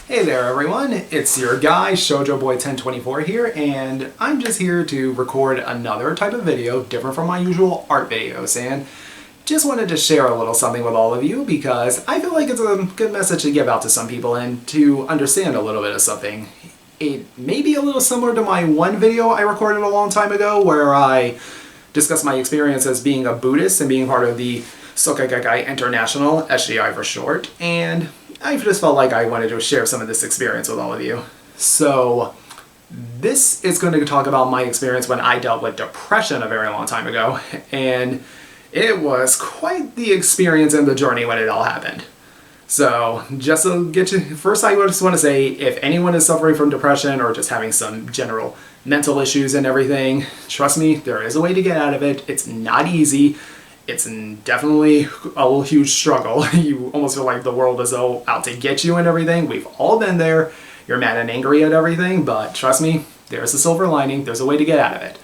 Hey there everyone, it's your guy ShojoBoy1024 here, and I'm just here to record another type of video different from my usual art videos, and just wanted to share a little something with all of you because I feel like it's a good message to give out to some people and to understand a little bit of something. It may be a little similar to my one video I recorded a long time ago where I discussed my experience as being a Buddhist and being part of the Soka Gakkai International, SGI for short, and I just felt like I wanted to share some of this experience with all of you. So this is going to talk about my experience when I dealt with depression a very long time ago, and it was quite the experience and the journey when it all happened. So just to get you, first I just want to say if anyone is suffering from depression or just having some general mental issues and everything, trust me, there is a way to get out of it. It's not easy. It's definitely a huge struggle. You almost feel like the world is out to get you and everything. We've all been there. You're mad and angry at everything, but trust me, there's a silver lining. There's a way to get out of it.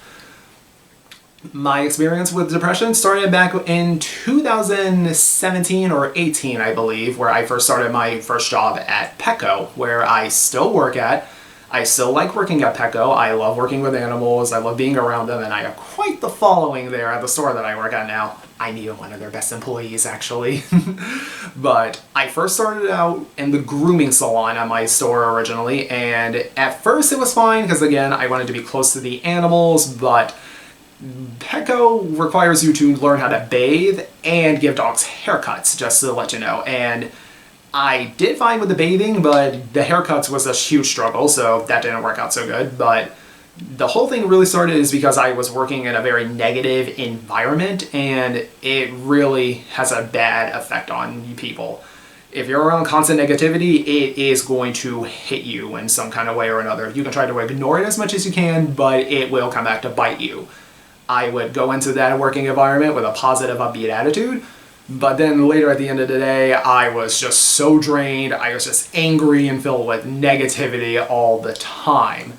My experience with depression started back in 2017 or 18, I believe, where I first started my first job at Petco, where I still work at. I still like working at Petco. I love working with animals. I love being around them, and I have quite the following there at the store that I work at now. I'm even one of their best employees, actually. But I first started out in the grooming salon at my store originally, and at first it was fine because, again, I wanted to be close to the animals, but Petco requires you to learn how to bathe and give dogs haircuts, just to let you know. And I did fine with the bathing, but the haircuts was a huge struggle, so that didn't work out so good. But the whole thing really started is because I was working in a very negative environment, and it really has a bad effect on people. If you're around constant negativity, it is going to hit you in some kind of way or another. You can try to ignore it as much as you can, but it will come back to bite you. I would go into that working environment with a positive, upbeat attitude, but then later at the end of the day, I was just so drained. I was just angry and filled with negativity all the time.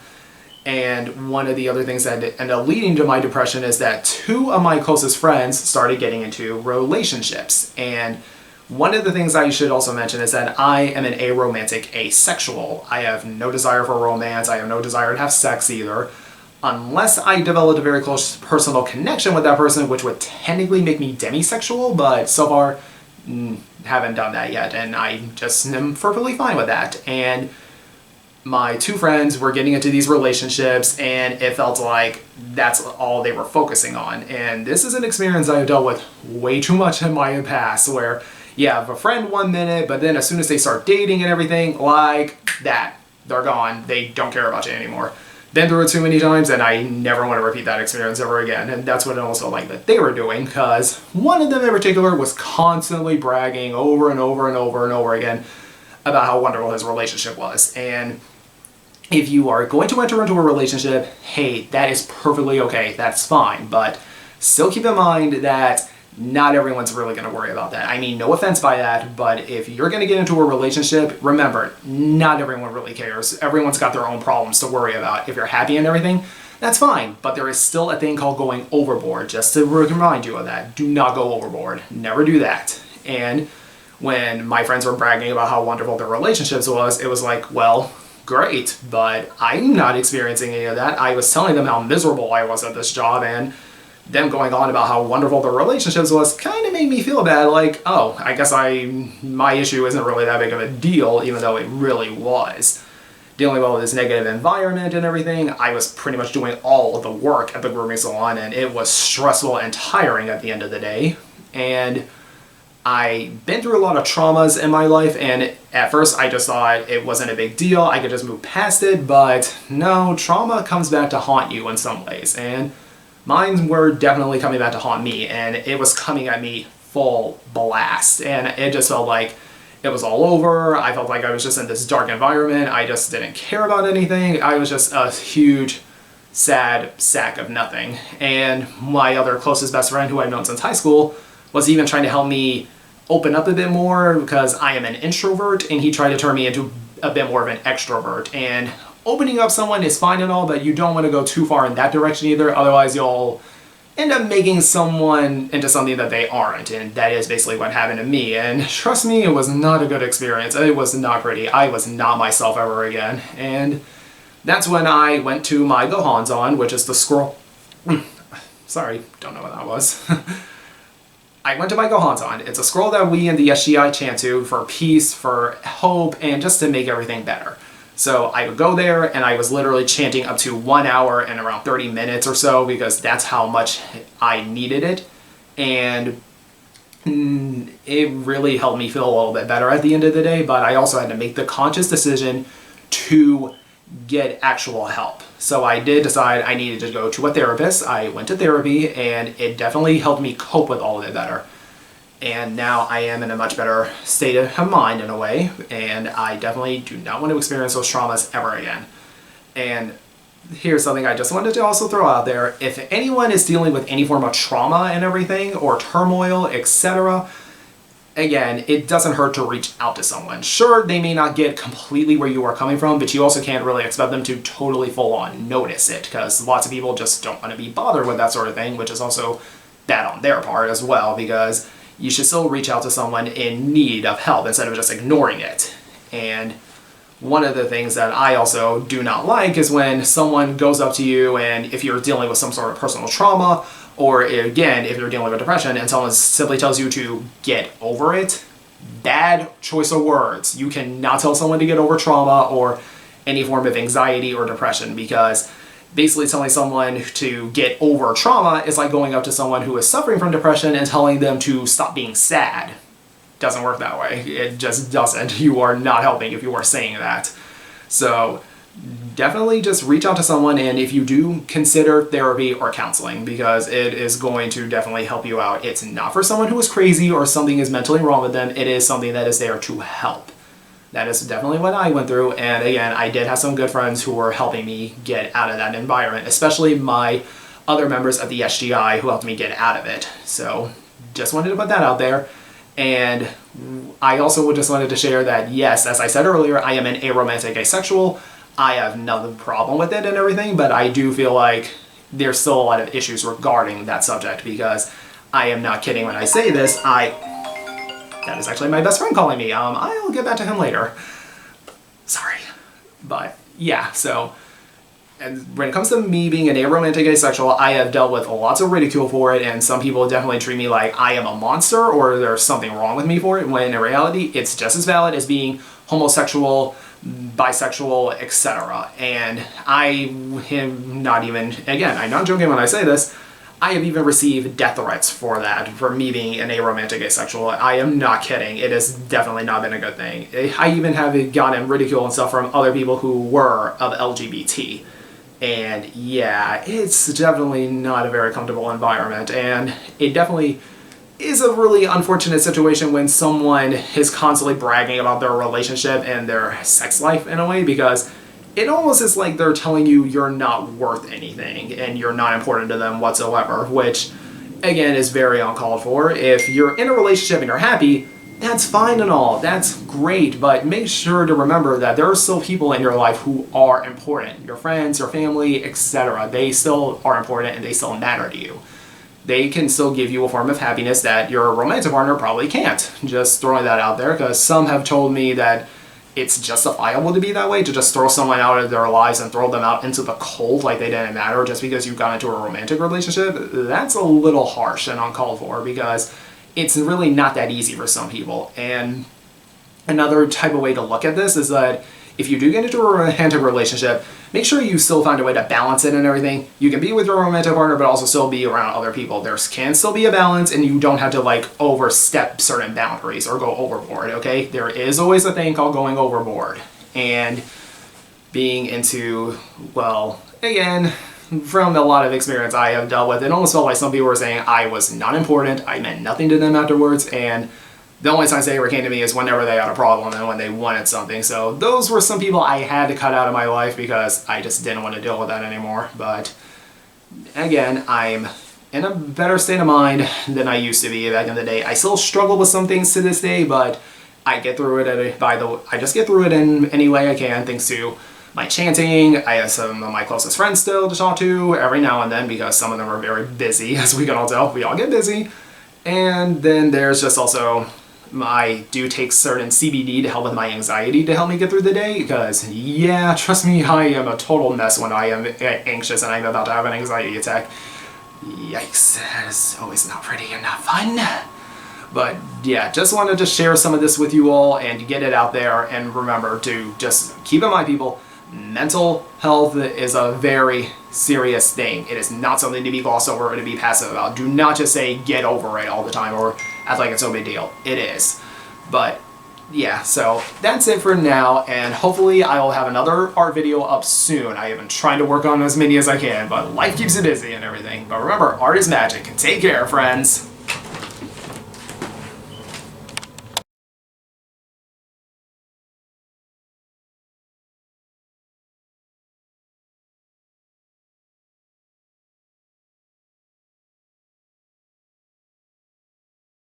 And one of the other things that ended up leading to my depression is that two of my closest friends started getting into relationships. And one of the things I should also mention is that I am an aromantic asexual. I have no desire for romance. I have no desire to have sex either, unless I developed a very close personal connection with that person, which would technically make me demisexual, but so far haven't done that yet, and I just am perfectly fine with that. And my two friends were getting into these relationships, and it felt like that's all they were focusing on. And this is an experience I've dealt with way too much in my past, where you have a friend 1 minute, but then as soon as they start dating and everything, like that, they're gone. They don't care about you anymore. Been through it too many times, and I never want to repeat that experience ever again. And that's what it almost felt like that they were doing, because one of them in particular was constantly bragging over and over and over and over again about how wonderful his relationship was. And if you are going to enter into a relationship, hey, that is perfectly okay. That's fine. But still keep in mind that not everyone's really going to worry about that. I mean, no offense by that, but if you're going to get into a relationship, remember, not everyone really cares. Everyone's got their own problems to worry about. If you're happy and everything, that's fine. But there is still a thing called going overboard, just to remind you of that. Do not go overboard. Never do that. And when my friends were bragging about how wonderful their relationships was, it was like, well, great, but I'm not experiencing any of that. I was telling them how miserable I was at this job, and them going on about how wonderful the relationships was kind of made me feel bad, like, oh, I guess my issue isn't really that big of a deal, even though it really was. Dealing with all this negative environment and everything, I was pretty much doing all of the work at the grooming salon, and it was stressful and tiring at the end of the day. And I've been through a lot of traumas in my life, and at first I just thought it wasn't a big deal, I could just move past it, but no, trauma comes back to haunt you in some ways, and mine were definitely coming back to haunt me, and it was coming at me full blast, and it just felt like it was all over. I felt like I was just in this dark environment. I just didn't care about anything. I was just a huge, sad sack of nothing. And my other closest best friend, who I've known since high school, was even trying to help me open up a bit more because I am an introvert, and he tried to turn me into a bit more of an extrovert. And opening up someone is fine and all, but you don't want to go too far in that direction either, otherwise you'll end up making someone into something that they aren't, and that is basically what happened to me. And trust me, it was not a good experience. It was not pretty. I was not myself ever again. And that's when I went to my Gohanzon, which is the scroll. Sorry, don't know what that was. I went to my Gohanzon. It's a scroll that we in the SGI chant to for peace, for hope, and just to make everything better. So I would go there, and I was literally chanting up to 1 hour and around 30 minutes or so, because that's how much I needed it. And it really helped me feel a little bit better at the end of the day, but I also had to make the conscious decision to get actual help. So I did decide I needed to go to a therapist. I went to therapy, and it definitely helped me cope with all of it better. And now I am in a much better state of mind in a way, and I definitely do not want to experience those traumas ever again. And here's something I just wanted to also throw out there. If anyone is dealing with any form of trauma and everything, or turmoil, etc., again, it doesn't hurt to reach out to someone. Sure, they may not get completely where you are coming from, but you also can't really expect them to totally full-on notice it, because lots of people just don't want to be bothered with that sort of thing, which is also bad on their part as well, because you should still reach out to someone in need of help instead of just ignoring it. And one of the things that I also do not like is when someone goes up to you, and if you're dealing with some sort of personal trauma, or again, if you're dealing with depression, and someone simply tells you to get over it, bad choice of words. You cannot tell someone to get over trauma or any form of anxiety or depression, because basically telling someone to get over trauma is like going up to someone who is suffering from depression and telling them to stop being sad. Doesn't work that way. It just doesn't. You are not helping if you are saying that. So definitely just reach out to someone, and if you do, consider therapy or counseling, because it is going to definitely help you out. It's not for someone who is crazy or something is mentally wrong with them. It is something that is there to help. That is definitely what I went through, and again, I did have some good friends who were helping me get out of that environment, especially my other members of the SGI who helped me get out of it. So just wanted to put that out there. And I also just wanted to share that, yes, as I said earlier, I am an aromantic asexual. I have no problem with it and everything, but I do feel like there's still a lot of issues regarding that subject, because I am not kidding when I say this. That is actually my best friend calling me. I'll get back to him later. Sorry. But yeah, so and when it comes to me being an aromantic asexual, I have dealt with lots of ridicule for it, and some people definitely treat me like I am a monster or there's something wrong with me for it, when in reality, it's just as valid as being homosexual, bisexual, etc. And I am not even, again, I'm not joking when I say this, I have even received death threats for that, for me being an aromantic asexual. I am not kidding. It has definitely not been a good thing. I even have gotten ridicule and stuff from other people who were of LGBT. And yeah, it's definitely not a very comfortable environment, and it definitely is a really unfortunate situation when someone is constantly bragging about their relationship and their sex life in a way, because it almost is like they're telling you you're not worth anything and you're not important to them whatsoever, which again is very uncalled for. If you're in a relationship and you're happy, that's fine and all, that's great, but make sure to remember that there are still people in your life who are important. Your friends, your family, etc. They still are important and they still matter to you. They can still give you a form of happiness that your romantic partner probably can't. Just throwing that out there, because some have told me that it's justifiable to be that way, to just throw someone out of their lives and throw them out into the cold like they didn't matter just because you got into a romantic relationship. That's a little harsh and uncalled for, because it's really not that easy for some people. And another type of way to look at this is that if you do get into a romantic relationship, make sure you still find a way to balance it and everything. You can be with your romantic partner, but also still be around other people. There can still be a balance, and you don't have to like overstep certain boundaries or go overboard, okay? There is always a thing called going overboard. And being into, well, again, from a lot of experience I have dealt with, it almost felt like some people were saying I was not important, I meant nothing to them afterwards, and the only times they ever came to me is whenever they had a problem and when they wanted something. So those were some people I had to cut out of my life because I just didn't want to deal with that anymore. But again, I'm in a better state of mind than I used to be back in the day. I still struggle with some things to this day, but I get through it I just get through it in any way I can, thanks to my chanting. I have some of my closest friends still to talk to every now and then because some of them are very busy, as we can all tell. We all get busy. And then there's just also, I do take certain CBD to help with my anxiety to help me get through the day because, yeah, trust me, I am a total mess when I am anxious and I'm about to have an anxiety attack. Yikes, that is always not pretty and not fun. But yeah, just wanted to share some of this with you all and get it out there. And remember to just keep in mind, people, mental health is a very serious thing. It is not something to be glossed over or to be passive about. Do not just say get over it all the time or act like it's no big deal. It is. But yeah, so that's it for now, and hopefully I will have another art video up soon. I have been trying to work on as many as I can, but life keeps me busy and everything. But remember, art is magic. Take care, friends.